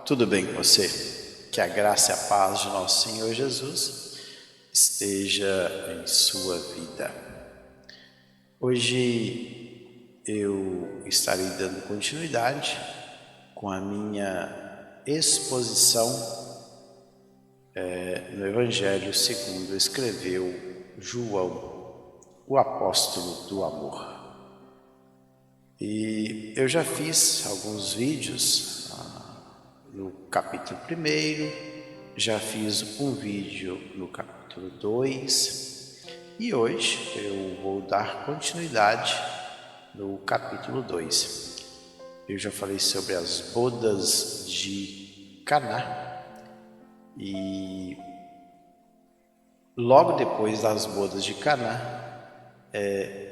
tudo bem com você? Que a graça e a paz de nosso Senhor Jesus esteja em sua vida. Hoje eu estarei dando continuidade com a minha exposição no Evangelho segundo escreveu João, o apóstolo do amor. E eu já fiz alguns vídeos no capítulo 1, já fiz um vídeo no capítulo 2 e hoje eu vou dar continuidade no capítulo 2. Eu já falei sobre as bodas de Caná e logo depois das bodas de Caná,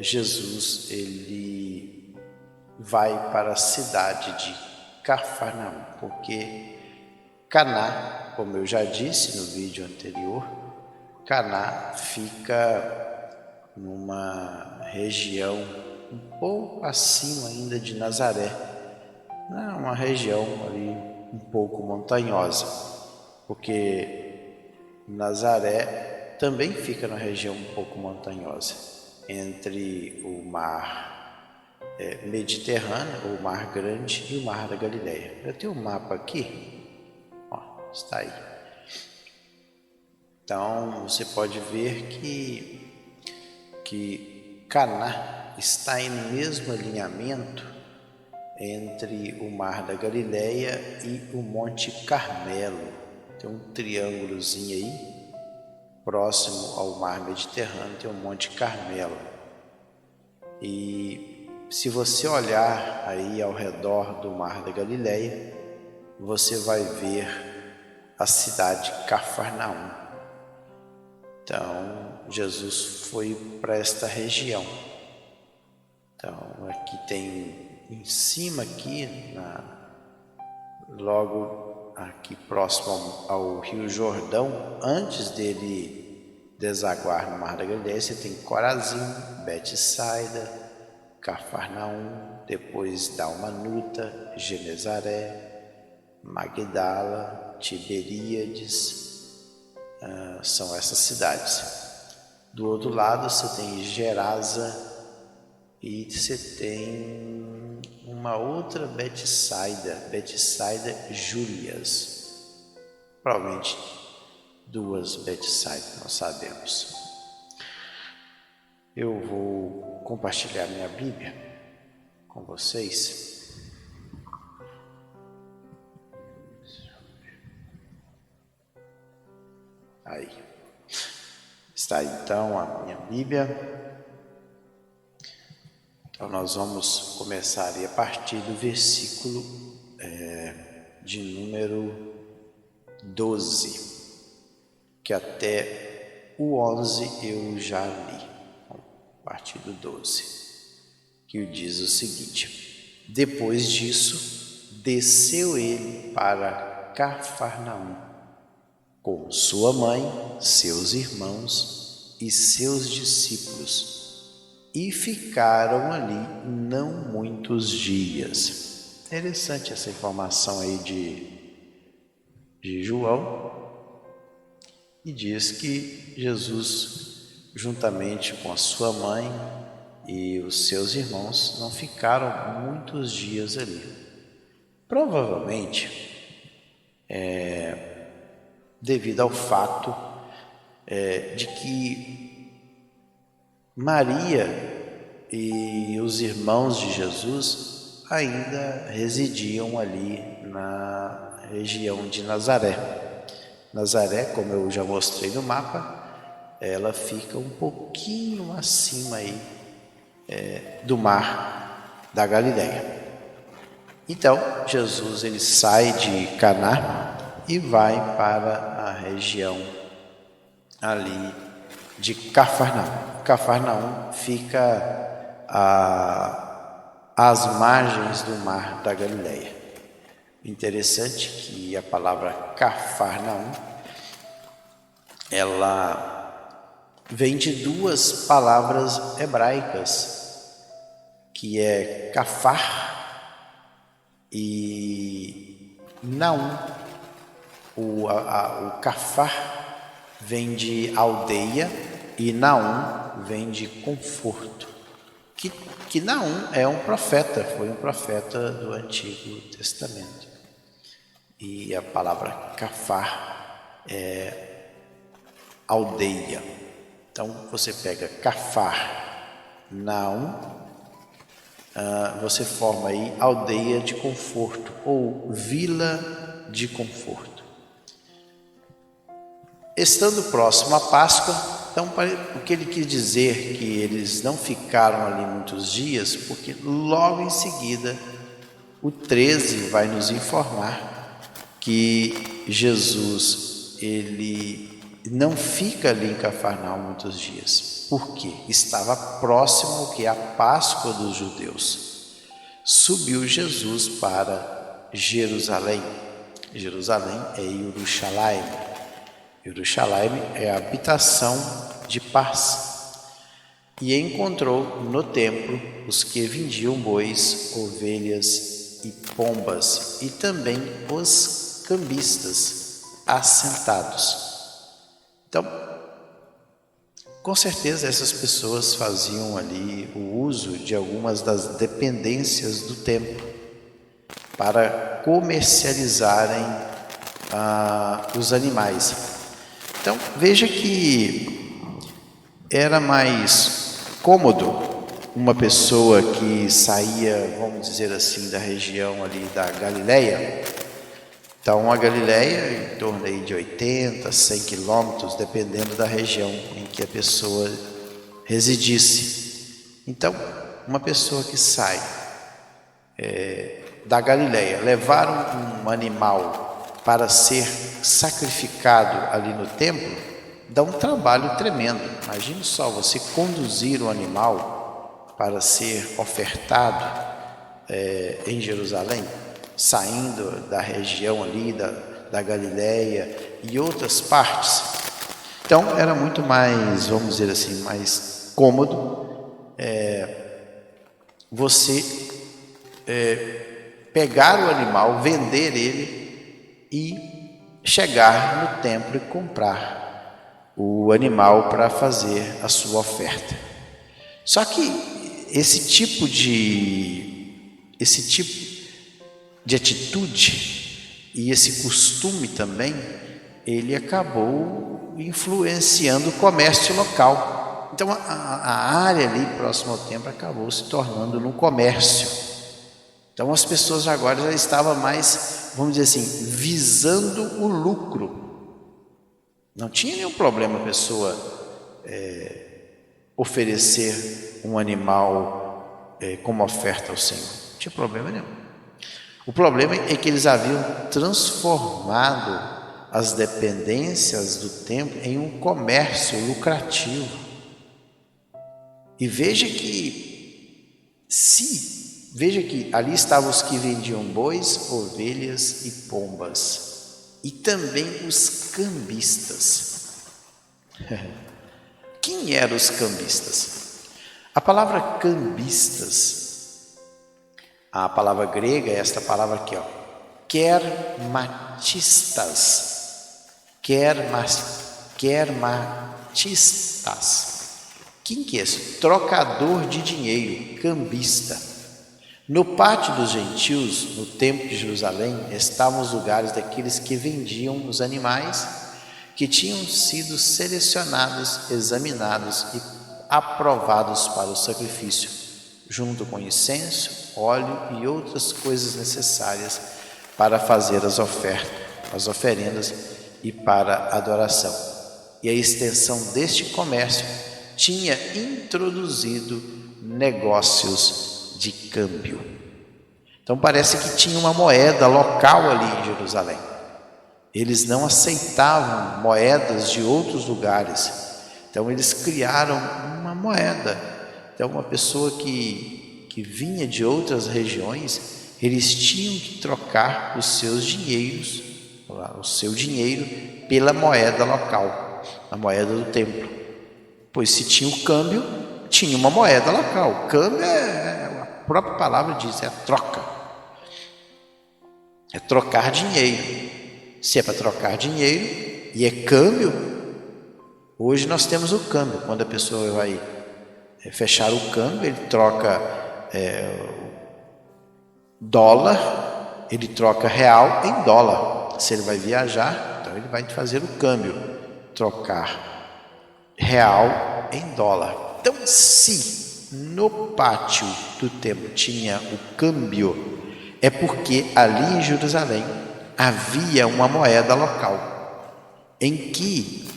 Jesus ele vai para a cidade de Cafarnaum, porque Caná, como eu já disse no vídeo anterior, Caná fica numa região um pouco acima ainda de Nazaré, uma região ali um pouco montanhosa, porque Nazaré também fica na região um pouco montanhosa, entre o mar Mediterrâneo, o Mar Grande e o Mar da Galileia. Eu tenho um mapa aqui, está aí. Então você pode ver que Caná está em mesmo alinhamento entre o Mar da Galileia e o Monte Carmelo. Tem um triângulozinho aí, próximo ao Mar Mediterrâneo, tem o Monte Carmelo. E se você olhar aí ao redor do Mar da Galileia, você vai ver a cidade de Cafarnaum. Então, Jesus foi para esta região. Então, aqui tem em cima aqui, logo aqui próximo ao Rio Jordão, antes dele desaguar no Mar da Galileia, você tem Corazim, Betsaida, Cafarnaum, depois Dalmanuta, Genezaré, Magdala, Tiberíades, são essas cidades. Do outro lado você tem Gerasa e você tem uma outra Betsaida Júlias, provavelmente duas Betsaida, não sabemos. Eu vou compartilhar minha Bíblia com vocês. Aí. Está então a minha Bíblia. Então nós vamos começar a partir do versículo de número 12, que até o 11 eu já li. A partir do 12, que diz o seguinte: depois disso, desceu ele para Cafarnaum, com sua mãe, seus irmãos e seus discípulos, e ficaram ali não muitos dias. Interessante essa informação aí de João, e diz que Jesus, juntamente com a sua mãe e os seus irmãos, não ficaram muitos dias ali. Provavelmente devido ao fato de que Maria e os irmãos de Jesus ainda residiam ali na região de Nazaré. Nazaré, como eu já mostrei no mapa, ela fica um pouquinho acima aí do Mar da Galileia. Então, Jesus ele sai de Caná e vai para a região ali de Cafarnaum. Cafarnaum fica às margens do Mar da Galileia. Interessante que a palavra Cafarnaum, ela vem de duas palavras hebraicas, que é Cafar e Naum. O Cafar vem de aldeia e Naum vem de conforto. Que Naum é um profeta, foi um profeta do Antigo Testamento. E a palavra Cafar é aldeia. Então você pega Cafar, Naum, você forma aí aldeia de conforto ou vila de conforto. Estando próximo à Páscoa, então o que ele quis dizer que eles não ficaram ali muitos dias, porque logo em seguida o 13 vai nos informar que Jesus ele não fica ali em Cafarnaum muitos dias. Por quê? Estava próximo ao que é a Páscoa dos judeus. Subiu Jesus para Jerusalém. Jerusalém é Jerusalém. Jerusalém é a habitação de paz. E encontrou no templo os que vendiam bois, ovelhas e pombas, e também os cambistas assentados. Então, com certeza essas pessoas faziam ali o uso de algumas das dependências do templo para comercializarem os animais. Então, veja que era mais cômodo uma pessoa que saía, vamos dizer assim, da região ali da Galileia. Então, a Galileia, em torno aí de 80, 100 quilômetros, dependendo da região em que a pessoa residisse. Então, uma pessoa que sai da Galileia, levar um animal para ser sacrificado ali no templo, dá um trabalho tremendo. Imagine só você conduzir um animal para ser ofertado em Jerusalém, saindo da região ali da Galileia e outras partes. Então era muito mais, vamos dizer assim, mais cômodo você pegar o animal, vender ele e chegar no templo e comprar o animal para fazer a sua oferta. Só que esse tipo de atitude e esse costume também, ele acabou influenciando o comércio local. Então a área ali próxima ao templo acabou se tornando um comércio. Então as pessoas agora já estavam mais, vamos dizer assim, visando o lucro. Não tinha nenhum problema a pessoa oferecer um animal como oferta ao Senhor. Não tinha problema nenhum. O problema é que eles haviam transformado as dependências do templo em um comércio lucrativo. E veja que ali estavam os que vendiam bois, ovelhas e pombas, e também os cambistas. Quem eram os cambistas? A palavra cambistas, a palavra grega é esta palavra aqui, kermatistas. Quem que é esse? Trocador de dinheiro, cambista. No pátio dos gentios, no templo de Jerusalém, estavam os lugares daqueles que vendiam os animais que tinham sido selecionados, examinados e aprovados para o sacrifício, junto com incenso, óleo e outras coisas necessárias para fazer as oferendas e para a adoração. E a extensão deste comércio tinha introduzido negócios de câmbio. Então parece que tinha uma moeda local ali em Jerusalém. Eles não aceitavam moedas de outros lugares. Então eles criaram uma moeda. Então uma pessoa que vinha de outras regiões, eles tinham que trocar os seus dinheiros, o seu dinheiro, pela moeda local, a moeda do templo. Pois se tinha o câmbio, tinha uma moeda local. O câmbio a própria palavra diz, é a troca. é trocar dinheiro. Se é para trocar dinheiro e é câmbio, hoje nós temos o câmbio. Quando a pessoa vai fechar o câmbio, ele troca dólar, ele troca real em dólar. Se ele vai viajar, então ele vai fazer o câmbio, trocar real em dólar. Então, se no pátio do templo tinha o câmbio, é porque ali em Jerusalém havia uma moeda local em que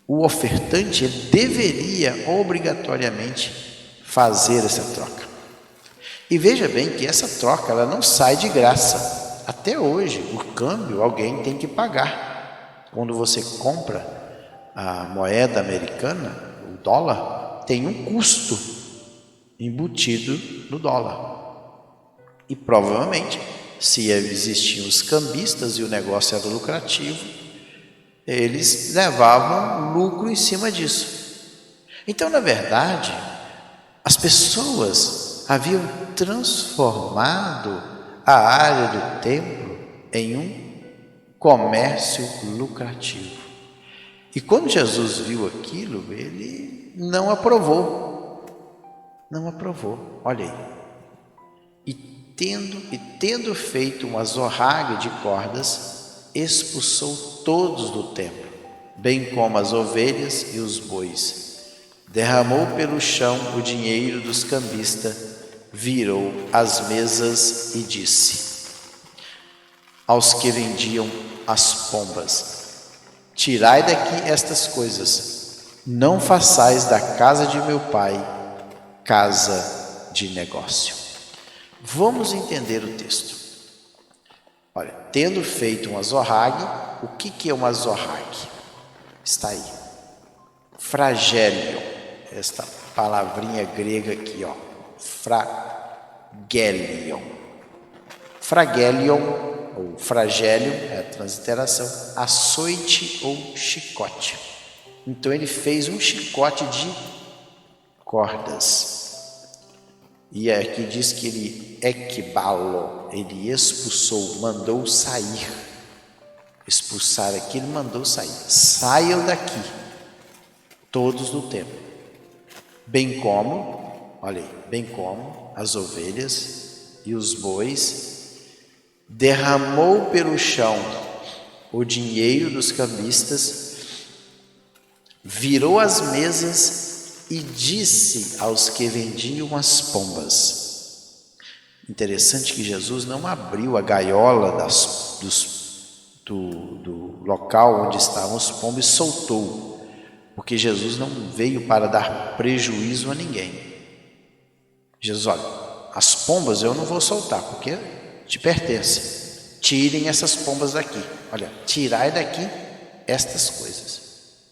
o ofertante deveria obrigatoriamente fazer essa troca. E veja bem que essa troca ela não sai de graça. Até hoje, o câmbio alguém tem que pagar. Quando você compra a moeda americana, o dólar, tem um custo embutido no dólar. E provavelmente, se existiam os cambistas e o negócio era lucrativo, eles levavam lucro em cima disso. Então, na verdade, as pessoas haviam transformado a área do templo em um comércio lucrativo. E quando Jesus viu aquilo, ele não aprovou. Não aprovou. Olha aí. E tendo feito uma zorraga de cordas, expulsou todos do templo, bem como as ovelhas e os bois. Derramou pelo chão o dinheiro dos cambistas, virou as mesas e disse aos que vendiam as pombas: tirai daqui estas coisas, não façais da casa de meu pai casa de negócio. Vamos entender o texto. Olha, tendo feito uma zorrague, o que é uma zorrague? Está aí. Fragelion, esta palavrinha grega aqui, ó. Fragelion. Fragelion, ou fragelion, é a transliteração, açoite ou chicote. Então ele fez um chicote de cordas. E aqui diz que ele ekbalo, ele expulsou, mandou sair. Expulsar aqui, ele mandou sair. Saiam daqui, todos do templo. Bem como, olha aí, bem como as ovelhas e os bois. Derramou pelo chão o dinheiro dos cambistas, virou as mesas e disse aos que vendiam as pombas. Interessante que Jesus não abriu a gaiola do local onde estavam os pombos e soltou, porque Jesus não veio para dar prejuízo a ninguém. Jesus, olha, as pombas eu não vou soltar, porque te pertencem. Tirem essas pombas daqui. Olha, tirai daqui estas coisas.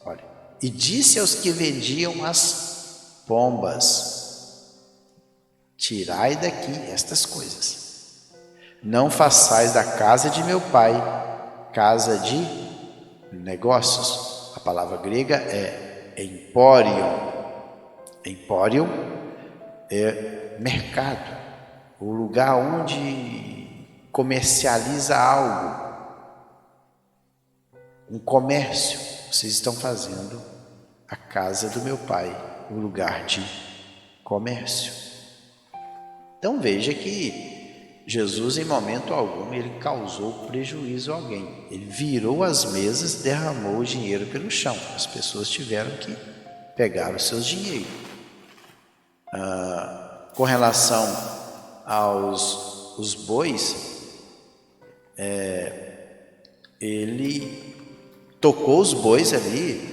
Olha, e disse aos que vendiam as pombas: tirai daqui estas coisas. Não façais da casa de meu pai casa de negócios. A palavra grega é emporion. Emporion é mercado, o lugar onde comercializa algo, um comércio. Vocês estão fazendo a casa do meu pai um lugar de comércio. Então veja que Jesus, em momento algum, ele causou prejuízo a alguém. Ele virou as mesas, derramou o dinheiro pelo chão. As pessoas tiveram que pegar os seus dinheiros. Com relação aos os bois, ele tocou os bois ali,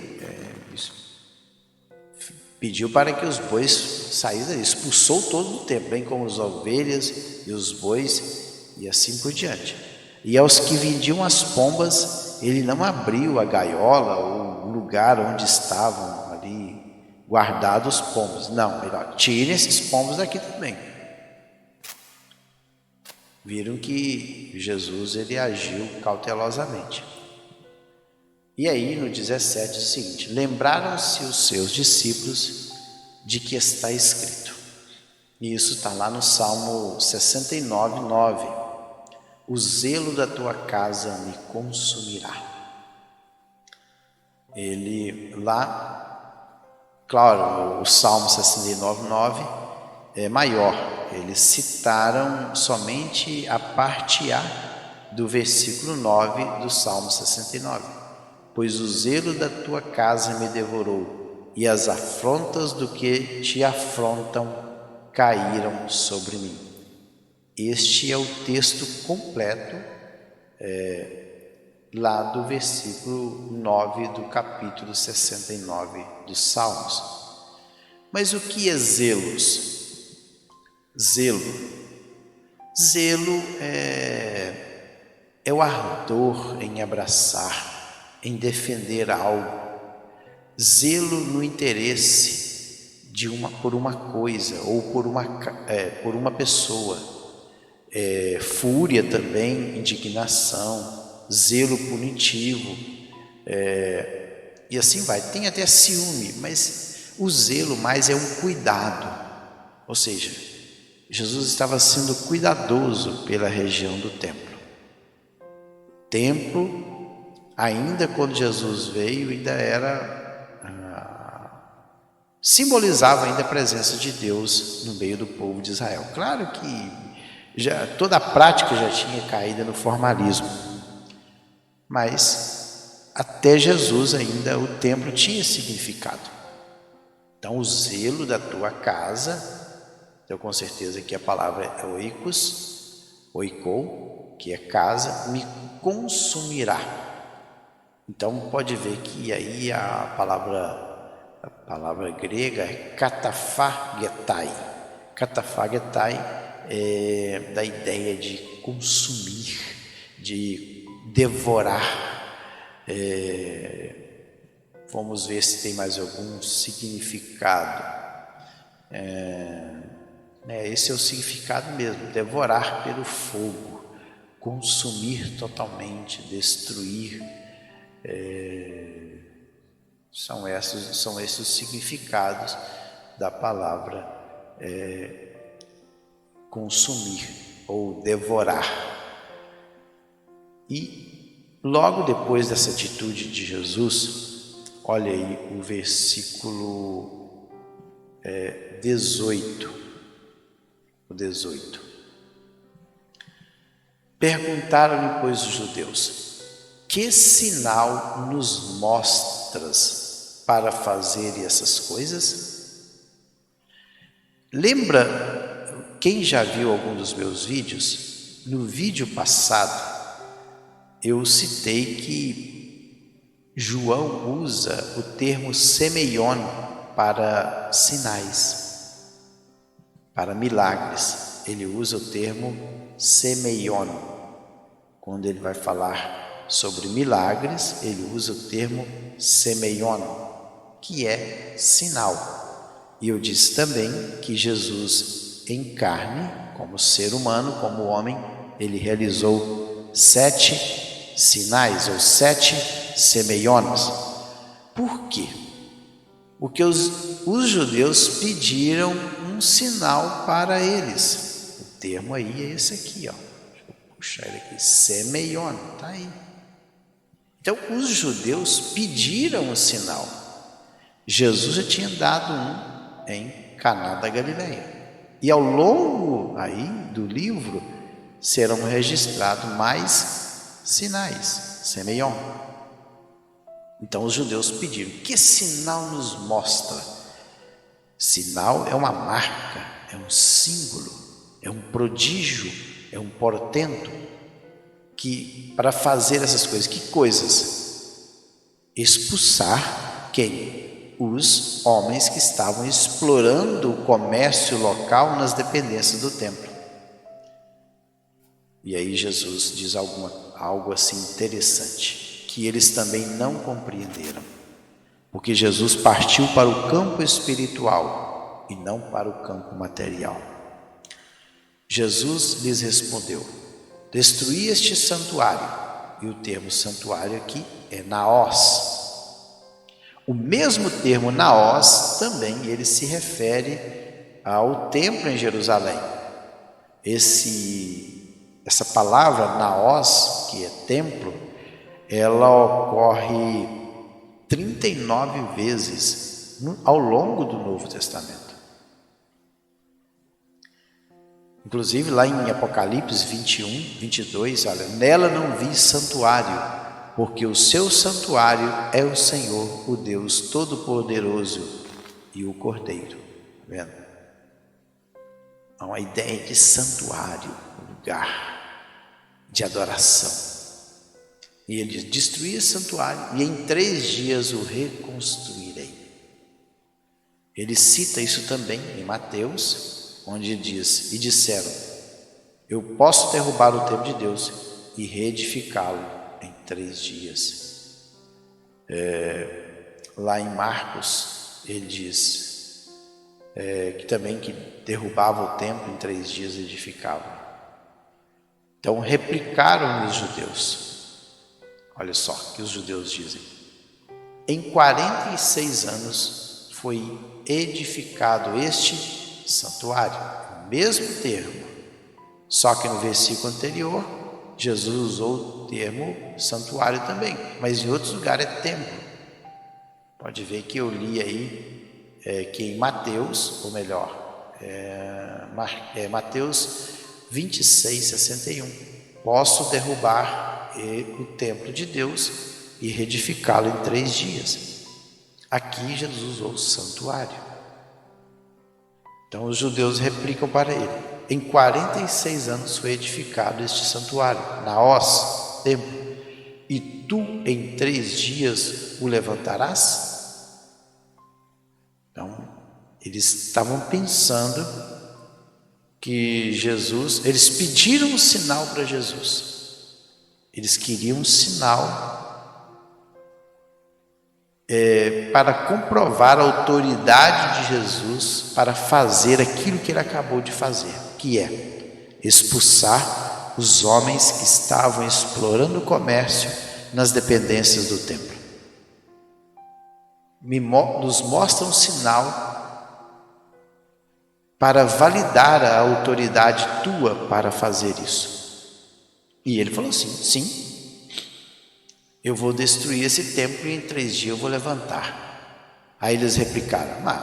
pediu para que os bois saíssem dali, expulsou todo o templo, bem como as ovelhas e os bois e assim por diante. E aos que vendiam as pombas, ele não abriu a gaiola ou o lugar onde estavam ali guardados os pombos. Não, ele, tirem esses pombos daqui também. Viram que Jesus ele agiu cautelosamente. E aí no 17 é o seguinte: lembraram-se os seus discípulos de que está escrito. E isso está lá no Salmo 69, 9. o zelo da tua casa me consumirá. Ele lá, claro, o Salmo 69:9 é maior. Eles citaram somente a parte A do versículo 9 do Salmo 69. Pois o zelo da tua casa me devorou, e as afrontas do que te afrontam caíram sobre mim. Este é o texto completo lá do versículo 9 do capítulo 69 dos Salmos. Mas o que é zelos? Zelo é o ardor em abraçar, em defender algo. Zelo no interesse por uma coisa ou por uma pessoa. Fúria também, indignação, zelo punitivo, e assim vai. Tem até ciúme, mas o zelo mais é um cuidado. Ou seja, Jesus estava sendo cuidadoso pela região do templo. Templo, ainda quando Jesus veio, ainda simbolizava ainda a presença de Deus no meio do povo de Israel. Claro que toda a prática já tinha caído no formalismo, mas até Jesus ainda o templo tinha significado. Então o zelo da tua casa, então com certeza que a palavra é oikou, que é casa, me consumirá. Então pode ver que aí a palavra grega é kataphagetai. Kataphagetai é da ideia de consumir, de devorar. Vamos ver se tem mais algum significado. Esse é o significado mesmo, devorar pelo fogo, consumir totalmente, destruir. São esses os significados da palavra consumir ou devorar. E logo depois dessa atitude de Jesus, olha aí o versículo 18. Perguntaram-lhe, pois, os judeus: que sinal nos mostras para fazer essas coisas? Lembra, quem já viu algum dos meus vídeos? No vídeo passado eu citei que João usa o termo semeion para sinais, para milagres. Ele usa o termo semeion. Quando ele vai falar sobre milagres, ele usa o termo semeion, que é sinal. E eu disse também que Jesus, em carne, como ser humano, como homem, ele realizou 7 sinais ou 7 semeionas. Por quê? Porque os judeus pediram um sinal para eles. O termo aí é esse aqui, ó. Deixa eu puxar ele aqui, semeion, tá aí. Então os judeus pediram um sinal. Jesus já tinha dado um em Caná da Galileia. E ao longo aí do livro serão registrados mais sinais, semeion. Então os judeus pediram: que sinal nos mostra? Sinal é uma marca, é um símbolo, é um prodígio, é um portento, que para fazer essas coisas, que coisas? Expulsar quem? Os homens que estavam explorando o comércio local nas dependências do templo. E aí Jesus diz algo assim interessante, que eles também não compreenderam, porque Jesus partiu para o campo espiritual e não para o campo material. Jesus lhes respondeu: destruí este santuário, e o termo santuário aqui é naós. O mesmo termo naós também ele se refere ao templo em Jerusalém. Essa palavra naos, que é templo, ela ocorre 39 vezes ao longo do Novo Testamento. Inclusive lá em Apocalipse 21, 22, olha, nela não vi santuário, porque o seu santuário é o Senhor, o Deus Todo-Poderoso e o Cordeiro. Tá vendo? Há uma ideia de santuário, lugar de adoração. E ele diz, destruí esse santuário e em 3 dias o reconstruirei. Ele cita isso também em Mateus, onde diz, e disseram, eu posso derrubar o templo de Deus e reedificá-lo em 3 dias. Lá em Marcos, ele diz que também que derrubava o templo em 3 dias e edificava. Então replicaram os judeus. Olha só o que os judeus dizem. Em 46 anos foi edificado este santuário, o mesmo termo. Só que no versículo anterior, Jesus usou o termo santuário também, mas em outros lugares é templo. Pode ver que eu li aí que em Mateus, ou melhor, Mateus 26, 61, posso derrubar o templo de Deus e reedificá-lo em 3 dias. Aqui Jesus usou o santuário. Então os judeus replicam para ele. Em 46 anos foi edificado este santuário, naos, templo, e tu em 3 dias o levantarás? Então eles estavam pensando que Jesus, eles pediram um sinal para Jesus. Eles queriam um sinal para comprovar a autoridade de Jesus para fazer aquilo que ele acabou de fazer, que é expulsar os homens que estavam explorando o comércio nas dependências do templo. Nos mostra um sinal para validar a autoridade tua para fazer isso. E ele falou assim, sim, eu vou destruir esse templo e em 3 dias eu vou levantar. Aí eles replicaram, mas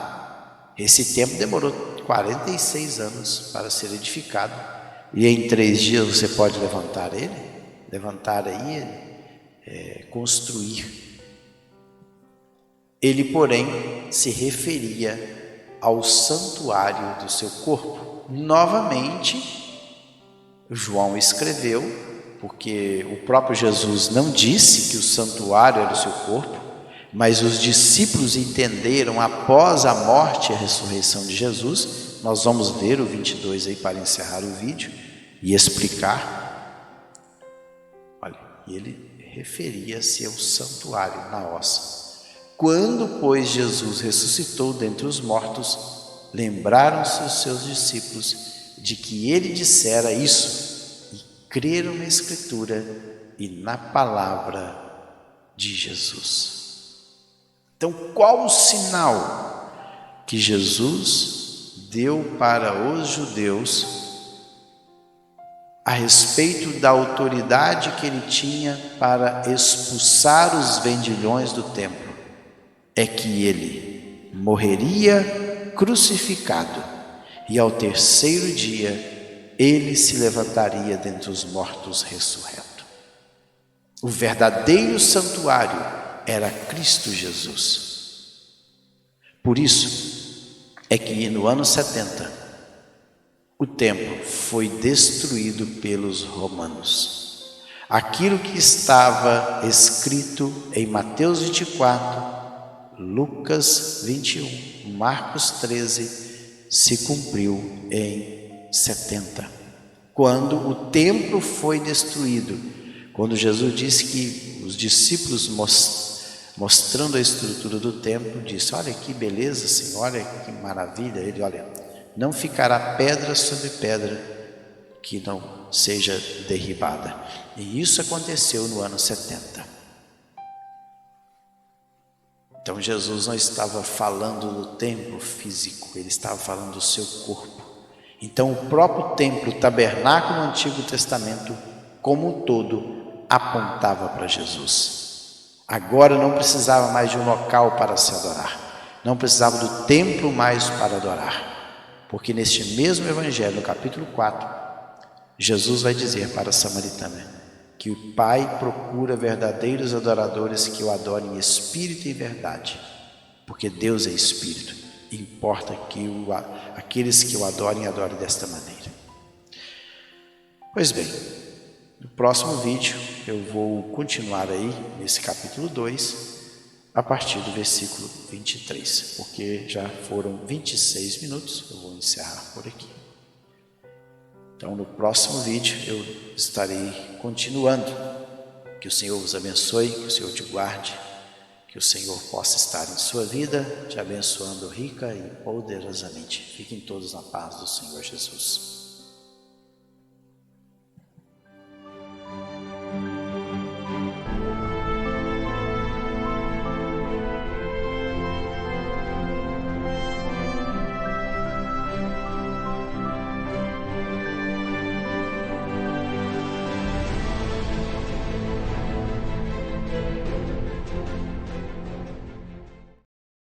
esse templo demorou 46 anos para ser edificado e em 3 dias você pode levantar ele? Levantar aí, construir. Ele, porém, se referia ao santuário do seu corpo. Novamente, João escreveu, porque o próprio Jesus não disse que o santuário era o seu corpo, mas os discípulos entenderam após a morte e a ressurreição de Jesus. Nós vamos ler o 22 aí para encerrar o vídeo e explicar. Olha, ele referia-se ao santuário naos. Quando, pois, Jesus ressuscitou dentre os mortos, lembraram-se os seus discípulos de que ele dissera isso e creram na Escritura e na palavra de Jesus. Então, qual o sinal que Jesus deu para os judeus a respeito da autoridade que ele tinha para expulsar os vendilhões do templo? É que ele morreria crucificado e ao 3º dia ele se levantaria dentre os mortos ressurreto. O verdadeiro santuário era Cristo Jesus. Por isso é que no ano 70 o templo foi destruído pelos romanos. Aquilo que estava escrito em Mateus 24, Lucas 21, Marcos 13, se cumpriu em 70. Quando o templo foi destruído, quando Jesus disse que os discípulos, mostrando a estrutura do templo, disse, olha que beleza, Senhor, olha que maravilha. Ele, olha, não ficará pedra sobre pedra que não seja derribada. E isso aconteceu no ano 70. Então Jesus não estava falando do templo físico, ele estava falando do seu corpo. Então o próprio templo, o tabernáculo no Antigo Testamento, como um todo, apontava para Jesus. Agora não precisava mais de um local para se adorar, não precisava do templo mais para adorar, porque neste mesmo Evangelho, no capítulo 4, Jesus vai dizer para a samaritana que o Pai procura verdadeiros adoradores que o adorem em espírito e verdade, porque Deus é espírito, e importa que aqueles que o adorem desta maneira. Pois bem, no próximo vídeo eu vou continuar aí nesse capítulo 2, a partir do versículo 23, porque já foram 26 minutos, eu vou encerrar por aqui. Então no próximo vídeo eu estarei continuando. Que o Senhor vos abençoe, que o Senhor te guarde, que o Senhor possa estar em sua vida, te abençoando rica e poderosamente. Fiquem todos na paz do Senhor Jesus.